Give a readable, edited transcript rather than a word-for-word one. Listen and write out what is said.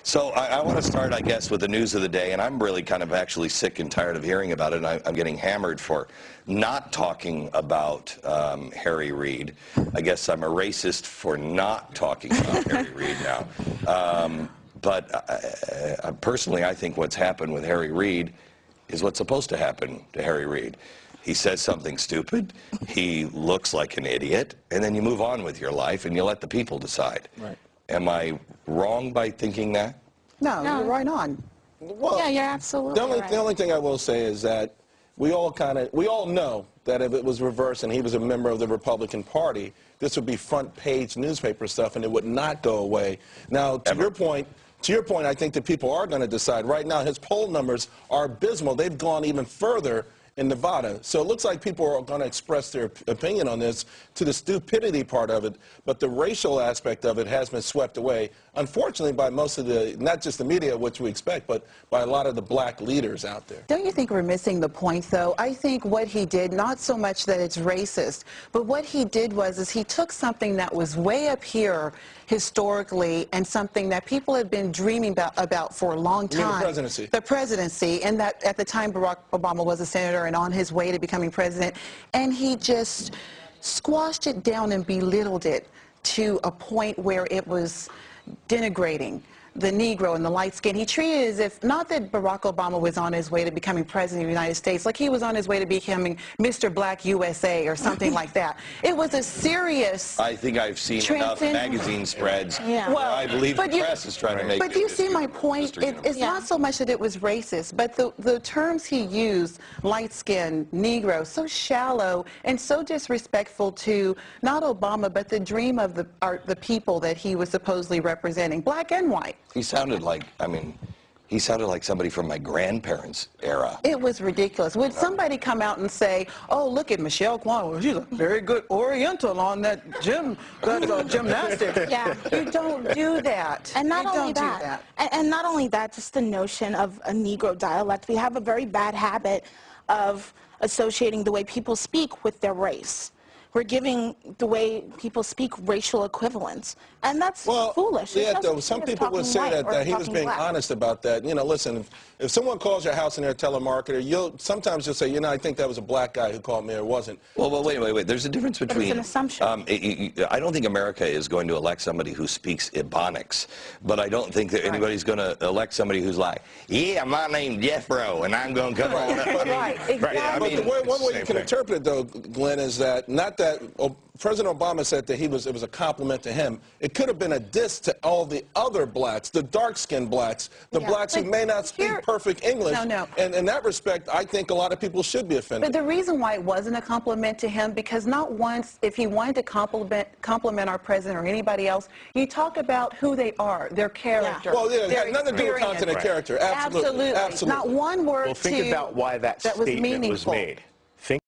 So I want to start, I guess, with the news of the day, and I'm really kind of actually sick and tired of hearing about it, and I'm getting hammered for not talking about Harry Reid. I guess I'm a racist for not talking about Harry Reid now. But personally, I think what's happened with Harry Reid is what's supposed to happen to Harry Reid. He says something stupid, he looks like an idiot, and then you move on with your life and you let the people decide. Right. Am I wrong by thinking that? No, you're right on. Well, Yeah, you're absolutely right. The only thing I will say is that we all know that if it was reversed and he was a member of the Republican Party, this would be front page newspaper stuff and it would not go away. Now, to your point, I think that people are going to decide. Right now, his poll numbers are abysmal. They've gone even further in Nevada. So it looks like people are going to express their opinion on this to the stupidity part of it, but the racial aspect of it has been swept away, unfortunately, by most of the, not just the media, which we expect, but by a lot of the black leaders out there. Don't you think we're missing the point, though? I think what he did, not so much that it's racist, but what he did was he took something that was way up here historically and something that people had been dreaming about for a long time. You mean the presidency? The presidency, and that at the time Barack Obama was a senator and on his way to becoming president, and he just squashed it down and belittled it to a point where it was denigrating the Negro and the light skin. He treated it as if, not that Barack Obama was on his way to becoming president of the United States, like he was on his way to becoming Mr. Black USA or something like that. It was a serious... I think I've seen enough magazine spreads. Yeah. Well, I believe the press is trying to make But do you see my point? It's not so much that it was racist, but the terms he used, light skin, Negro, so shallow and so disrespectful to not Obama, but the dream of the people that he was supposedly representing, black and white. He sounded like, he sounded like somebody from my grandparents' era. It was ridiculous. Would somebody come out and say, oh, look at Michelle Kwan, she's a very good Oriental on that gymnastics. Yeah. You don't do that. And not you only don't that, do that. And not only that, just the notion of a Negro dialect. We have a very bad habit of associating the way people speak with their race. We're giving the way people speak racial equivalents, and that's foolish. Yeah, though, some people would say that he was being honest about that. You know, listen, if someone calls your house and they're a telemarketer, sometimes you'll say, you know, I think that was a black guy who called me or wasn't. Well, wait. There's a difference between... It's an assumption. I don't think America is going to elect somebody who speaks Ebonics, but I don't think that anybody's going to elect somebody who's like, yeah, my name's Jeffro, and I'm going to come on up. Right, exactly. But one way you can interpret it, though, Glenn, is that not that President Obama said that it was a compliment to him. It could have been a diss to all the other blacks, the dark-skinned blacks, the blacks who may not speak perfect English. No. And in that respect, I think a lot of people should be offended. But the reason why it wasn't a compliment to him, because not once, if he wanted to compliment our president or anybody else, you talk about who they are, their character. Yeah. Well, yeah, it had nothing to do with content and character. Absolutely. Not one word Well, think about why that statement was made.